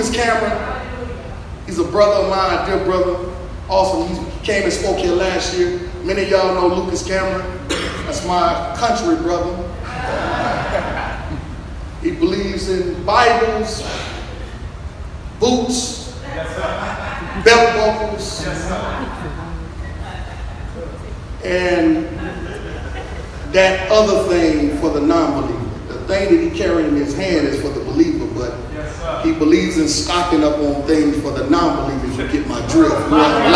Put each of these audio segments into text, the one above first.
Lucas Cameron. He's a brother of mine, dear brother. Awesome. He came and spoke here last year. Many of y'all know Lucas Cameron. That's my country brother. He believes in Bibles, boots, belt buckles, and that other thing for the non-believer. The thing that he carries in his hand is for the believer, but he believes in stocking up on things for the non-believers. You get my drift. Live.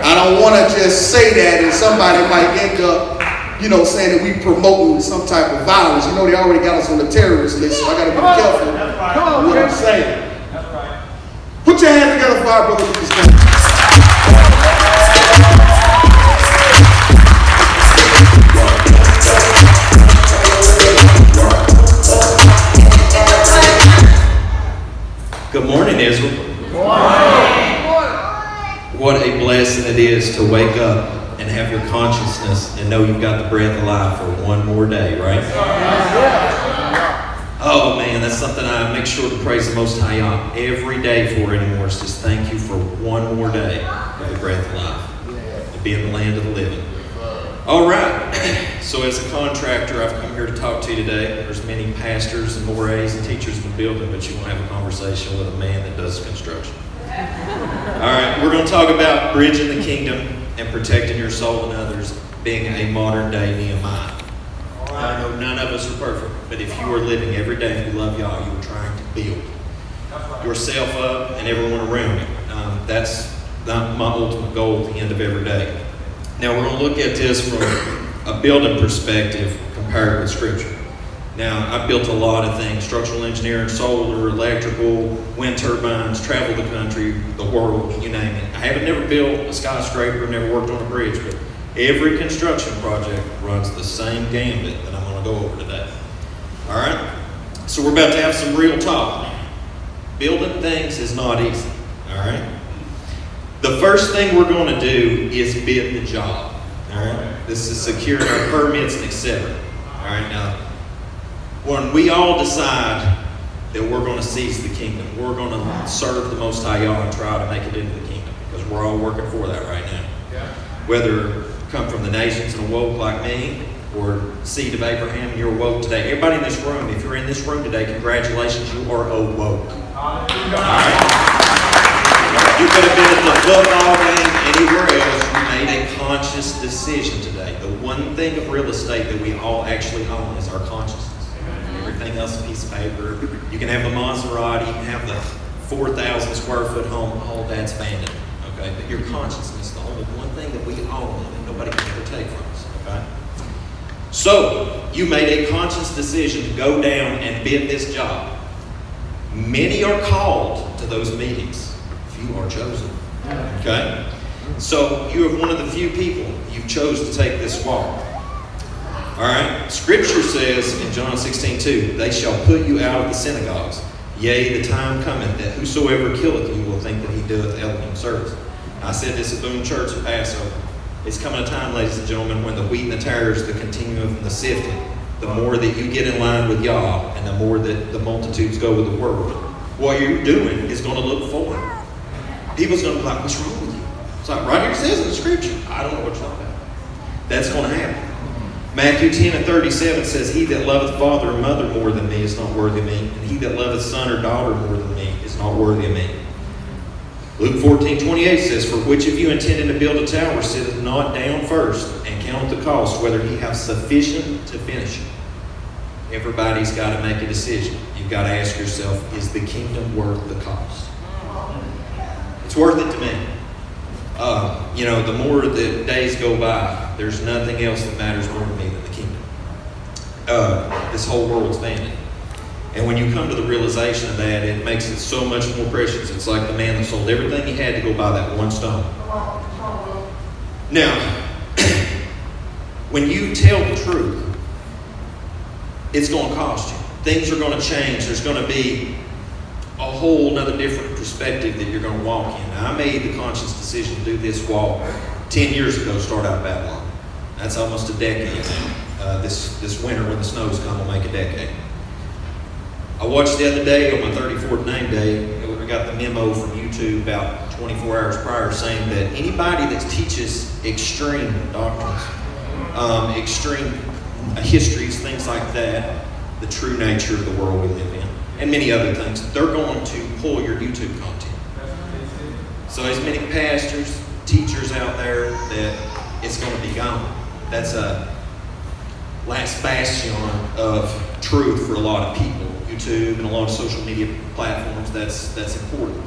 I don't want to just say that and somebody might end up, saying that we promoting some type of violence. They already got us on the terrorist list, so I got to be careful with what I'm saying. Put your hands together for our brother Lucas Cameron. Good morning, Israel. Good morning. What a blessing it is to wake up and have your consciousness and know you've got the breath of life for one more day, right? Oh man, that's something I make sure to praise the Most High every day for anymore. Is just thank you for one more day of the breath of life to be in the land of the living. All right. So as a contractor, I've come here to talk to you today. There's many pastors and mores and teachers in the building, but you want to have a conversation with a man that does construction. All right, we're going to talk about bridging the kingdom and protecting your soul and others, being a modern day Nehemiah. I know none of us are perfect, but if you are living every day and you love y'all, you are trying to build yourself up and everyone around you. That's my ultimate goal at the end of every day. Now we're going to look at this from a building perspective compared with Scripture. Now, I've built a lot of things: structural engineering, solar, electrical, wind turbines, traveled the country, the world, you name it. I haven't never built a skyscraper, never worked on a bridge, but every construction project runs the same gambit that I'm going to go over today. All right? So we're about to have some real talk. Building things is not easy. All right? The first thing we're going to do is bid the job. All right? This is securing our permits and etc. All right? Now, when we all decide that we're going to seize the kingdom, we're going to serve the Most High Yah and try to make it into the kingdom, because we're all working for that right now. Yeah. Whether come from the nations and awoke like me, or seed of Abraham and you're awoke today. Everybody in this room, if you're in this room today, congratulations, you are awoke. All right? You could have been at the football game, anywhere else. You made a conscious decision today. The one thing of real estate that we all actually own is our consciousness. Everything else is a piece of paper. You can have the Maserati, you can have the 4,000 square foot home. All that's abandoned. Okay? But your consciousness is the only one thing that we own that nobody can ever take from us. Okay? So, you made a conscious decision to go down and bid this job. Many are called to those meetings. Few are chosen. Okay? So, you are one of the few people you've chose to take this walk. Alright? Scripture says in John 16:2, they shall put you out of the synagogues. Yea, the time cometh that whosoever killeth you will think that he doeth Elohim service. I said this at Boone Church at Passover. It's coming a time, ladies and gentlemen, when the wheat and the tares, the continuum and the sifting, the more that you get in line with Yah and the more that the multitudes go with the world, what you're doing is going to look foreign. People's going to be like, what's wrong with you? It's like, right here it says in the Scripture. I don't know what you're talking about. That's going to happen. Matthew 10:37 says, he that loveth father or mother more than me is not worthy of me, and he that loveth son or daughter more than me is not worthy of me. Luke 14:28 says, for which of you intending to build a tower sitteth not down first and counteth the cost, whether he have sufficient to finish it. Everybody's got to make a decision. You've got to ask yourself, is the kingdom worth the cost? It's worth it to me. The more the days go by, there's nothing else that matters more to me than the kingdom. This whole world's vanity. And when you come to the realization of that, it makes it so much more precious. It's like the man that sold everything he had to go buy that one stone. Now, when you tell the truth, it's going to cost you. Things are going to change. There's going to be a whole nother different perspective that you're going to walk in. Now, I made the conscious decision to do this walk 10 years ago, start out of Babylon. That's almost a decade now. This winter when the snows come will make a decade. I watched the other day on my 34th name day, I got the memo from YouTube about 24 hours prior saying that anybody that teaches extreme doctrines, extreme histories, things like that, the true nature of the world we live in, and many other things, they're going to pull your YouTube content. So there's many pastors, teachers out there that it's going to be gone. That's a last bastion of truth for a lot of people. YouTube and a lot of social media platforms, that's important.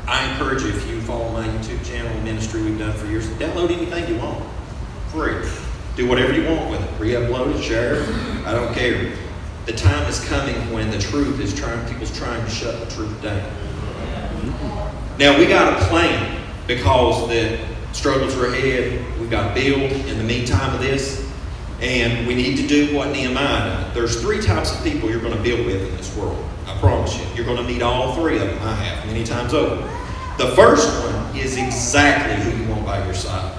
I encourage you, if you follow my YouTube channel and ministry we've done for years, download anything you want. Free. Do whatever you want with it. Re-upload it, share it. I don't care. The time is coming when the truth is people's trying to shut the truth down. Now we got a plan because the struggles are ahead. We've got to build in the meantime of this. And we need to do what Nehemiah did. There's 3 types of people you're going to build with in this world. I promise you. You're going to meet all 3 of them. I have many times over. The first one is exactly who you want by your side.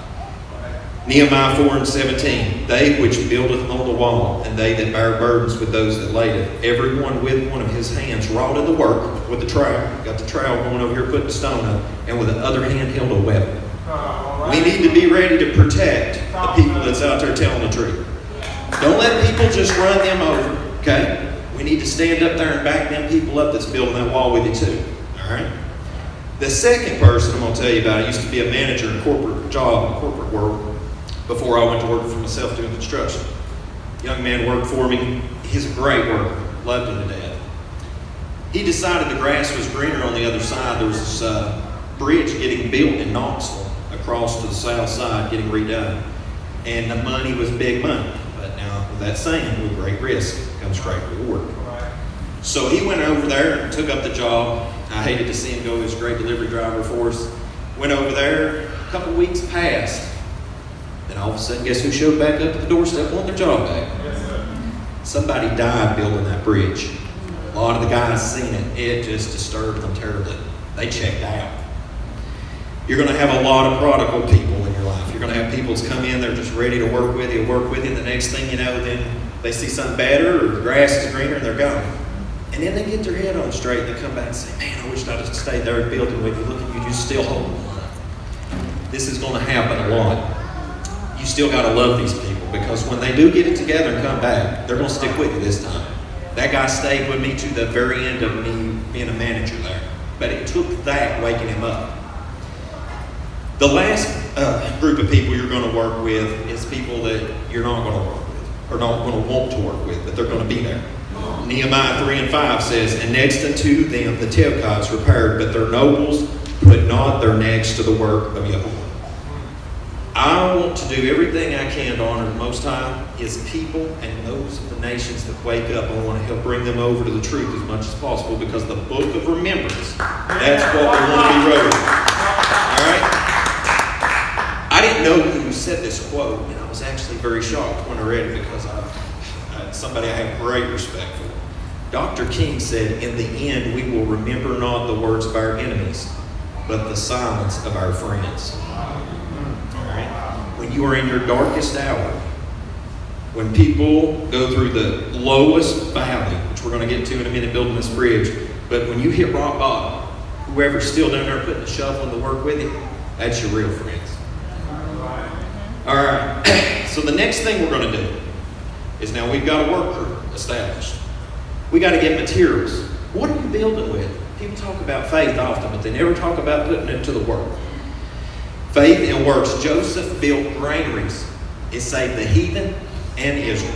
Nehemiah 4:17. They which buildeth on the wall, and they that bear burdens with those that laid it. Every one with one of his hands wrought in the work with the trowel. Got the trowel going over here putting the stone up, and with the other hand held a weapon. We need to be ready to protect the people that's out there telling the truth. Don't let people just run them over, okay? We need to stand up there and back them people up that's building that wall with you too, all right? The second person I'm going to tell you about, I used to be a manager in corporate world before I went to work for myself doing construction. Young man worked for me. He's a great worker. Loved him to death. He decided the grass was greener on the other side. There was this bridge getting built in Knoxville across to the south side, getting redone. And the money was big money. But now, with that saying, with great risk comes great reward. So he went over there and took up the job. I hated to see him go. He was a great delivery driver for us. Went over there. A couple weeks passed. Then all of a sudden, guess who showed back up at the doorstep wanting their job back? Somebody died building that bridge. A lot of the guys seen it. It just disturbed them terribly. They checked out. You're going to have a lot of prodigal people in your life. You're going to have people that's come in, they're just ready to work with you. The next thing you know, then they see something better or the grass is greener and they're gone. And then they get their head on straight and they come back and say, man, I wish I'd have stayed there building with you. Look at you, you're still holding on. This is going to happen a lot. You still got to love these people because when they do get it together and come back, they're going to stick with you this time. That guy stayed with me to the very end of me being a manager there. But it took that waking him up. The last group of people you're going to work with is people that you're not going to work with or not going to want to work with, but they're going to be there. Nehemiah 3:5 says, and next unto them the Tekoites repaired, but their nobles put not their necks to the work of Jehovah. I want to do everything I can to honor the Most High, His people, and those of the nations that wake up. I want to help bring them over to the truth as much as possible because the book of remembrance, that's what we want to be wrote. All right? I didn't know who said this quote, and I was actually very shocked when I read it because somebody I have great respect for. Dr. King said, in the end, we will remember not the words of our enemies, but the silence of our friends. When you are in your darkest hour, when people go through the lowest valley, which we're going to get to in a minute building this bridge, but when you hit rock bottom, whoever's still down there putting the shovel in the work with you, that's your real friends. All right, so the next thing we're going to do is now we've got a work crew established. We got to get materials. What are you building with? People talk about faith often, but they never talk about putting it to the work. Faith and works. Joseph built granaries. It saved the heathen and Israel.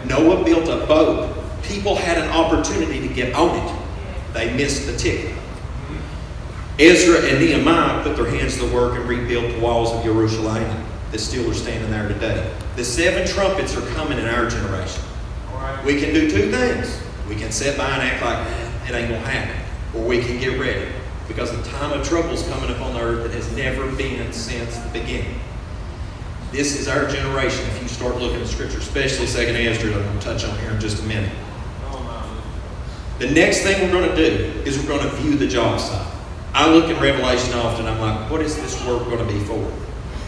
Noah built a boat. People had an opportunity to get on it. They missed the ticket. Ezra and Nehemiah put their hands to the work and rebuilt the walls of Jerusalem that still are standing there today. The 7 trumpets are coming in our generation. We can do 2 things. We can sit by and act like it ain't going to happen. Or we can get ready. Because the time of trouble is coming upon the earth that has never been since the beginning. This is our generation. If you start looking at Scripture, especially 2nd Ezra, I'm going to touch on here in just a minute. The next thing we're going to do is we're going to view the job site. I look in Revelation often. I'm like, what is this work going to be for?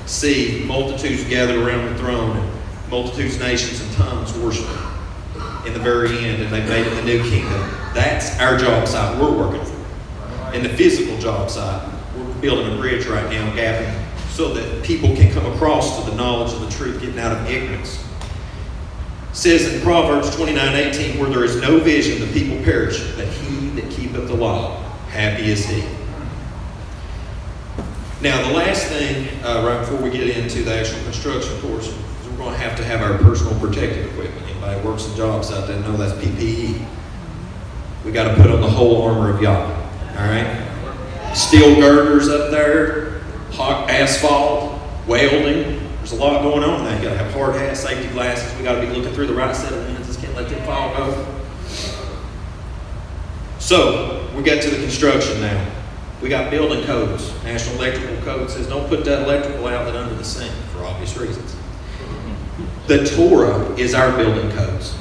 See multitudes gathered around the throne and multitudes, nations, and tongues worshiping. in the very end, and they've made it the new kingdom. That's our job site we're working for. And the physical job site, we're building a bridge right now, gapping, so that people can come across to the knowledge of the truth, getting out of ignorance. It says in Proverbs 29:18, where there is no vision, the people perish, but he that keepeth the law, happy is he. Now, the last thing, right before we get into the actual construction portion, is we're going to have our personal protective equipment. Anybody who works in jobs out there know that's PPE. We got to put on the whole armor of Yah. All right? Steel girders up there, hot asphalt, welding. There's a lot going on there. You got to have hard hat, safety glasses. We got to be looking through the right set of lenses. Can't let them fall over. So, we get to the construction now. We got building codes. National Electrical Code says don't put that electrical outlet under the sink for obvious reasons. The Torah is our building codes.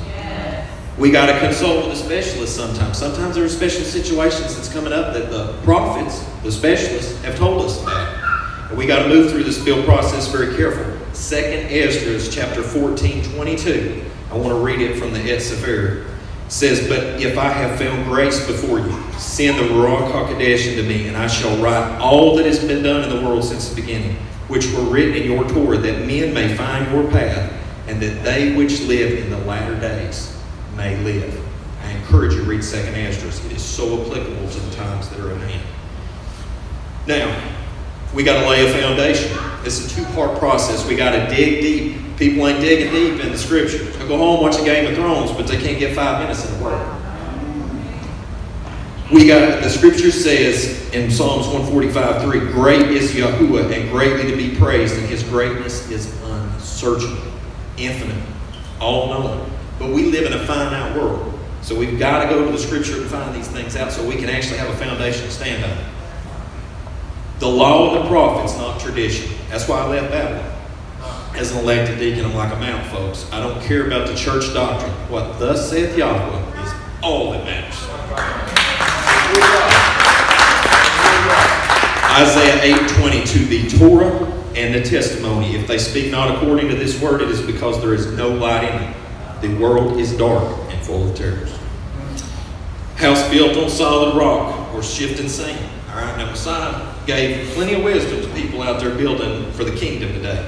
We got to consult with a specialist sometimes. Sometimes there are special situations that's coming up that the prophets, the specialists, have told us about. And we got to move through this build process very careful. 2nd Ezra chapter 14:22. I want to read it from the Et Sefer. Says, but if I have found grace before you, send the Ruach HaKodesh unto me, and I shall write all that has been done in the world since the beginning, which were written in your Torah, that men may find your path, and that they which live in the latter days may live. I encourage you to read 2nd Esdras. It is so applicable to the times that are at hand. Now, we got to lay a foundation. It's a two-part process. We got to dig deep. People ain't digging deep in the scripture. They'll go home, watch a Game of Thrones, but they can't get 5 minutes in the Word. The scripture says in Psalms 145:3, great is Yahuwah and greatly to be praised, and his greatness is unsearchable, infinite, all-knowing. But we live in a finite world. So we've got to go to the scripture and find these things out so we can actually have a foundation to stand on. The law and the prophets, not tradition. That's why I left Babylon. As an elected deacon, I'm like a mount, folks. I don't care about the church doctrine. What thus saith Yahweh is all that matters. Isaiah 8:22, the Torah and the testimony. If they speak not according to this word, it is because there is no light in it. The world is dark and full of terrors. House built on solid rock or shifting sand. All right, now Messiah gave plenty of wisdom to people out there building for the kingdom today.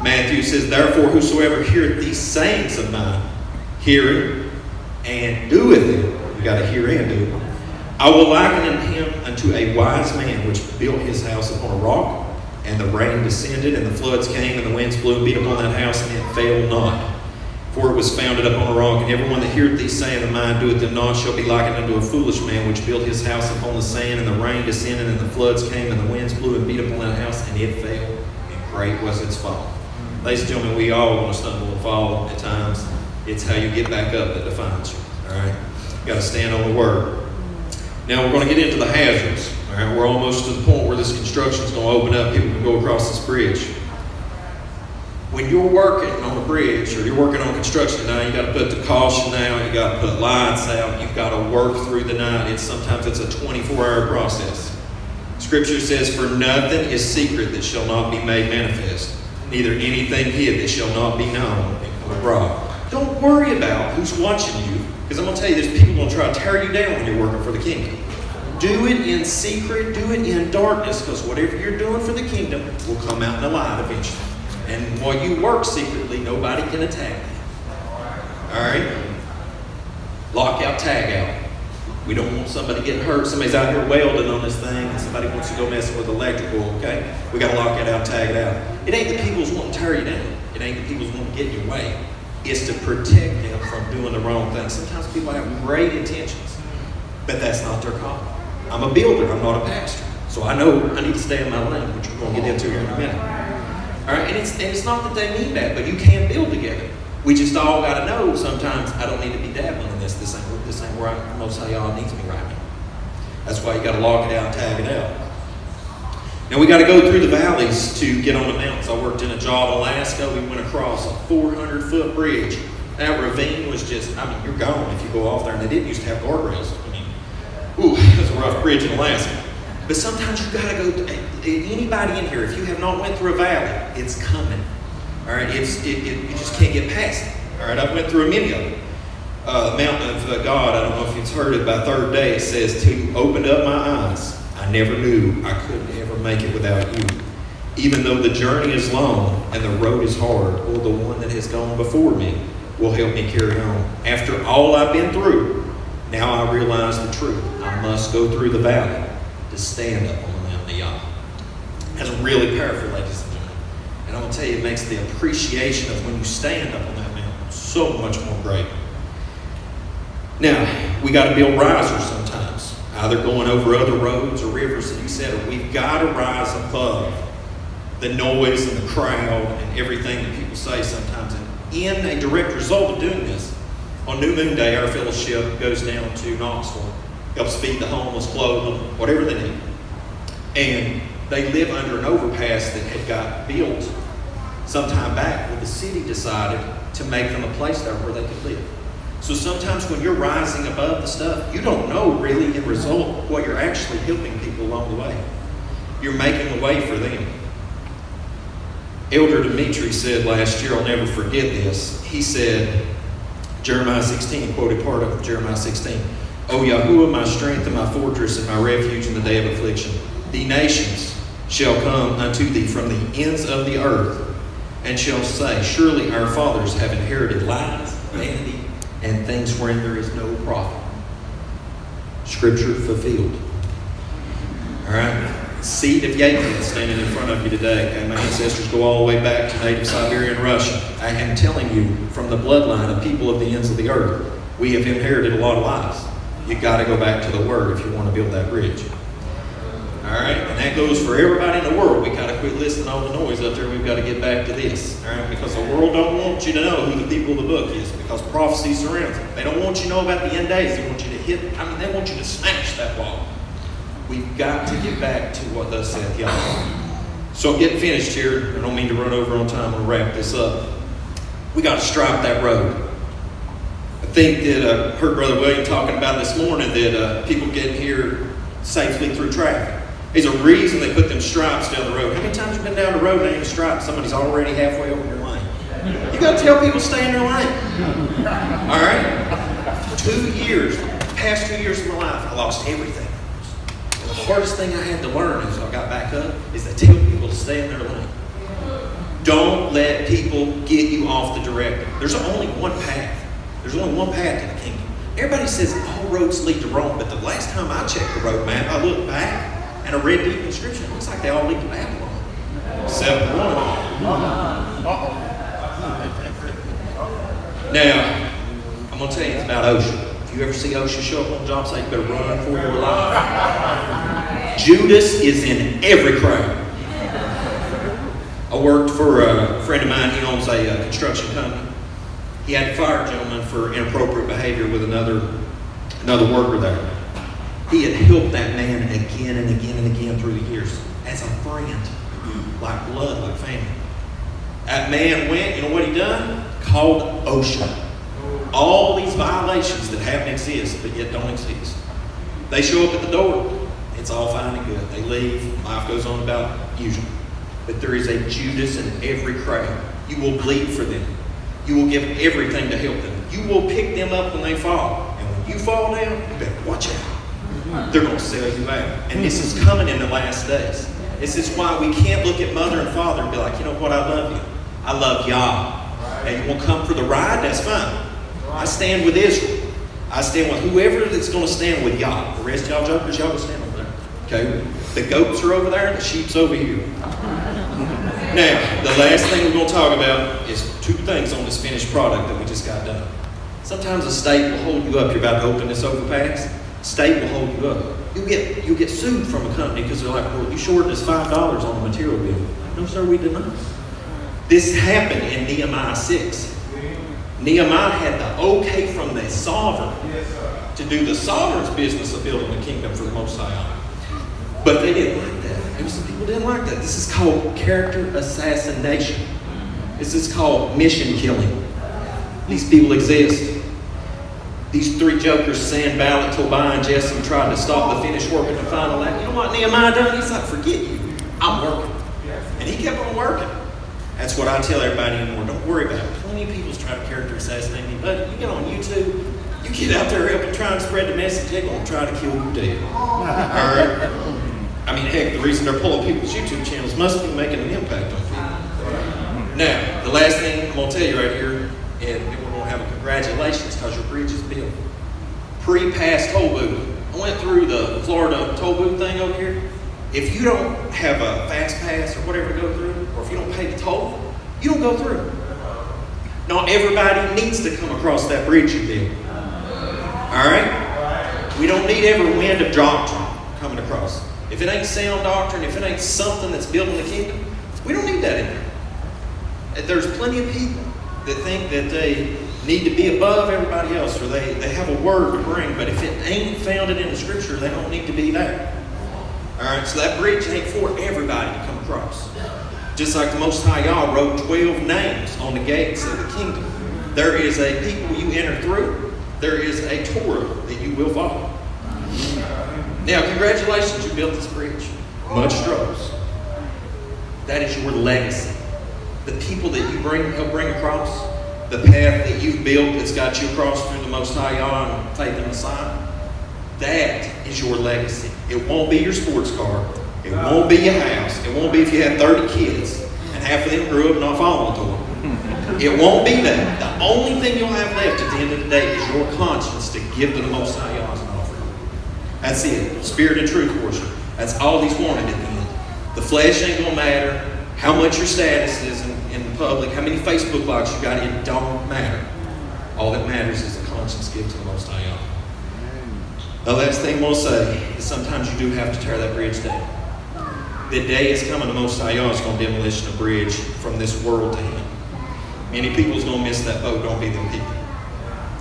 Matthew says, therefore whosoever heareth these sayings of mine, hearing and doeth them. You got to hear and do it. I will liken him unto a wise man which built his house upon a rock, and the rain descended, and the floods came, and the winds blew and beat upon that house, and it fell not. For it was founded upon a rock, and everyone that heareth these sayings of mine doeth them not shall be likened unto a foolish man which built his house upon the sand, and the rain descended, and the floods came, and the winds blew and beat upon that house, and it fell, and great was its fall. Ladies and gentlemen, we all want to stumble and fall at times. It's how you get back up that defines you. All right? You got to stand on the word. Now we're going to get into the hazards. All right? We're almost to the point where this construction is going to open up. People can go across this bridge. When you're working on a bridge or you're working on construction now, you got to put the caution out. You got to put lights out. You've got to work through the night. Sometimes it's a 24-hour process. Scripture says, "For nothing is secret that shall not be made manifest, neither anything hid that shall not be known and come abroad." Don't worry about who's watching you, because I'm going to tell you, there's people going to try to tear you down when you're working for the kingdom. Do it in secret, do it in darkness, because whatever you're doing for the kingdom will come out in the light eventually. And while you work secretly, nobody can attack you. All right? Lock out, tag out. We don't want somebody getting hurt. Somebody's out here welding on this thing, and somebody wants to go messing with electrical, okay? We got to lock it out, tag it out. It ain't the people's wanting to tear you down. It ain't the people's wanting to get in your way. It's to protect them from doing the wrong thing. Sometimes people have great intentions, but that's not their call. I'm a builder. I'm not a pastor. So I know I need to stay in my lane, which we're going to get into here in a minute. All right? And it's not that they mean that, but you can build together. We just all got to know sometimes I don't need to be dabbling in this. This ain't where most of y'all needs me right now. That's why you got to lock it out and tag it out. Now we got to go through the valleys to get on the mountains. I worked in a job in Alaska. We went across a 400-foot bridge. That ravine was just, you're gone if you go off there. And they didn't used to have guardrails. It was a rough bridge in Alaska. But sometimes you got to go, anybody in here, if you have not went through a valley, it's coming. All right, you just can't get past it. All right, I went through a many of them. the mountain of God, I don't know if you've heard it, by third day it says, till you opened up my eyes, I never knew I couldn't ever make it without you. Even though the journey is long and the road is hard, or the one that has gone before me will help me carry on. After all I've been through, now I realize the truth. I must go through the valley to stand up on the mountain of Yah. That's really powerful, ladies and gentlemen. And I'm going to tell you, it makes the appreciation of when you stand up on that mountain so much more great. Now, we got to build risers sometimes, either going over other roads or rivers, and etc. We've got to rise above the noise and the crowd and everything that people say sometimes. And in a direct result of doing this, on New Moon Day, our fellowship goes down to Knoxville, helps feed the homeless, clothe them, whatever they need. And they live under an overpass that had got built some time back when the city decided to make them a place there where they could live. So sometimes when you're rising above the stuff, you don't know really in result what you're actually helping people along the way. You're making a way for them. Elder Dimitri said last year, I'll never forget this. He said, Jeremiah 16, quoted part of Jeremiah 16. O Yahuwah, my strength and my fortress and my refuge in the day of affliction. The nations shall come unto thee from the ends of the earth and shall say, surely our fathers have inherited lies, vanity, and things wherein there is no profit. Scripture fulfilled. All right? Seed of Yaakov standing in front of you today. Okay? My ancestors go all the way back to native Siberian Russia. I am telling you, from the bloodline of people of the ends of the earth, we have inherited a lot of lies. You've got to go back to the Word if you want to build that bridge. All right? And that goes for everybody in the world. We got to quit listening to all the noise up there. We've got to get back to this. All right? Because the world don't want you to know who the people of the book is, because prophecy surrounds them. They don't want you to know about the end days. They want you to they want you to smash that wall. We've got to get back to what thus saith Yahweh. So I'm getting finished here. I don't mean to run over on time. I'm going to wrap this up. We got to stripe that road. I think that I heard Brother William talking about this morning that people get here safely through traffic. There's a reason they put them stripes down the road. How many times have you been down the road and ain't a stripe? Somebody's already halfway over your lane. You got to tell people to stay in their lane. All right? 2 years, past 2 years of my life, I lost everything. And the hardest thing I had to learn as I got back up is to tell people to stay in their lane. Don't let people get you off the directive. There's only one path. There's only one path to the kingdom. Everybody says all roads lead to Rome, but the last time I checked the road map, I looked back and I read the inscription. It looks like they all lead to Babylon. 7-1. Now, I'm going to tell you it's about OSHA. If you ever see OSHA show up on the job site, you better run for your life. Judas is in every crowd. I worked for a friend of mine. He owns a construction company. He had to fire a gentleman for inappropriate behavior with another worker there. He had helped that man again and again and again through the years as a friend, like blood, like family. That man went, you know what he done? Called OSHA. All these violations that haven't exist, but yet don't exist. They show up at the door. It's all fine and good. They leave. Life goes on about usual. But there is a Judas in every crowd. You will bleed for them. You will give everything to help them. You will pick them up when they fall. And when you fall down, you better watch out. They're going to sell you out. And this is coming in the last days. This is why we can't look at mother and father and be like, you know what, I love you. I love Yah. Now you won't come for the ride, that's fine. I stand with Israel. I stand with whoever that's going to stand with Yah. The rest of y'all jokers, y'all will stand over there. Okay? The goats are over there and the sheep's over here. Now, the last thing we're going to talk about is 2 things on this finished product that we just got done. Sometimes a state will hold you up. You're about to open this overpass. State will hold you up. You'll get sued from a company because they're like, well, you shorted us $5 on the material bill. No, sir, we did not. This happened in Nehemiah 6. Nehemiah had the okay from the sovereign to do the sovereign's business of building the kingdom for the Most High. But they didn't like that. Some people didn't like that. This is called character assassination. This is called mission killing. These people exist. These 3 jokers, Sanballat, Tobiah, and Geshem, tried to stop the finished work at the final act. You know what Nehemiah done? He's like, forget you. I'm working. And he kept on working. That's what I tell everybody anymore. Don't worry about it. Plenty of people's trying to character assassinate me. But you get on YouTube, You get out there helping try and spread the message, they're going to try to kill you dead. All right? I mean, heck, the reason they're pulling people's YouTube channels must be making an impact on people. Now, the last thing I'm going to tell you right here, and then we're going to have a congratulations because your bridge is built. Pre-pass toll booth. I went through the Florida toll booth thing over here. If you don't have a fast pass or whatever to go through, or if you don't pay the toll, you don't go through. Not everybody needs to come across that bridge you built. All right? We don't need every wind of doctrine coming across. If it ain't sound doctrine, if it ain't something that's building the kingdom, we don't need that in there. There's plenty of people that think that they need to be above everybody else, or they have a word to bring, but if it ain't founded in the scripture, they don't need to be there. All right, so that bridge ain't for everybody to come across. Just like the Most High Yah wrote 12 names on the gates of the kingdom. There is a people you enter through. There is a Torah that you will follow. Now, congratulations, you built this bridge. Much struggles. That is your legacy. The people that you help bring across, the path that you've built that's got you across through the Most High Yah and faith in Messiah, that is your legacy. It won't be your sports car. It won't be your house. It won't be if you had 30 kids and half of them grew up not following Torah. It won't be that. The only thing you'll have left at the end of the day is your conscience to give to the Most High Yah as an offering. That's it. Spirit and truth worship. That's all He's wanted at the end. The flesh ain't going to matter. How much your status is in the public, how many Facebook likes you got, it don't matter. All that matters is the conscience given to the Most High Yah. The last thing we'll say is sometimes you do have to tear that bridge down. The day is coming, the Most High Yah is going to demolish the bridge from this world to Him. Many people's going to miss that boat. Don't be them people.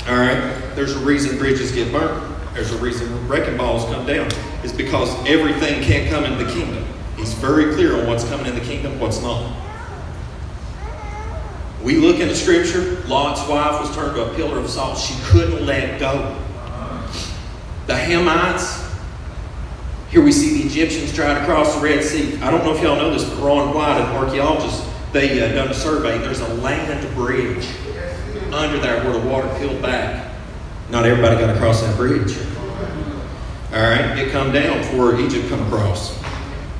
All right? There's a reason bridges get burnt. There's a reason wrecking balls come down. It's because everything can't come into the kingdom. He's very clear on what's coming in the kingdom, what's not. We look in the scripture, Lot's wife was turned to a pillar of salt. She couldn't let go. The Hamites, here we see the Egyptians try to cross the Red Sea. I don't know if y'all know this, but Ron White, an archaeologist, they done a survey. There's a land bridge under there where the water peeled back. Not everybody got across that bridge. All right, it come down before Egypt come across.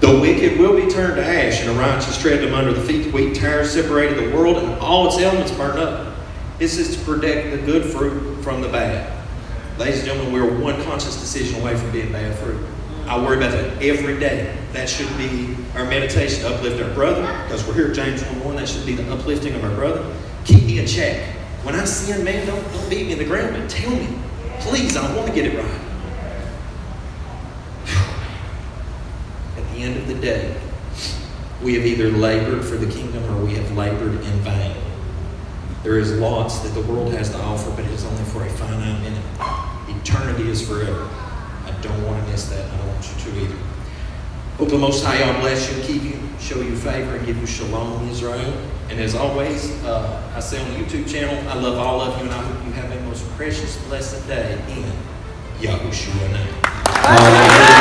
The wicked will be turned to ash, and the righteous tread them under the feet. The wheat tares separated the world, and all its elements burned up. This is to protect the good fruit from the bad. Ladies and gentlemen, we're one conscious decision away from being bad fruit. I worry about that every day. That should be our meditation to uplift our brother, because we're here at James 1:1. That should be the uplifting of our brother. Keep me in check. When I sin, man, don't beat me in the ground, but tell me. Please, I want to get it right. At the end of the day, we have either labored for the kingdom or we have labored in vain. There is lots that the world has to offer, but it is only for a finite minute. Eternity is forever. I don't want to miss that. I don't want you to either. Hope the Most High God bless you, keep you, show you favor, and give you shalom, Israel. And as always, I say on the YouTube channel, I love all of you, and I hope you have a most precious, blessed day in Yahushua name.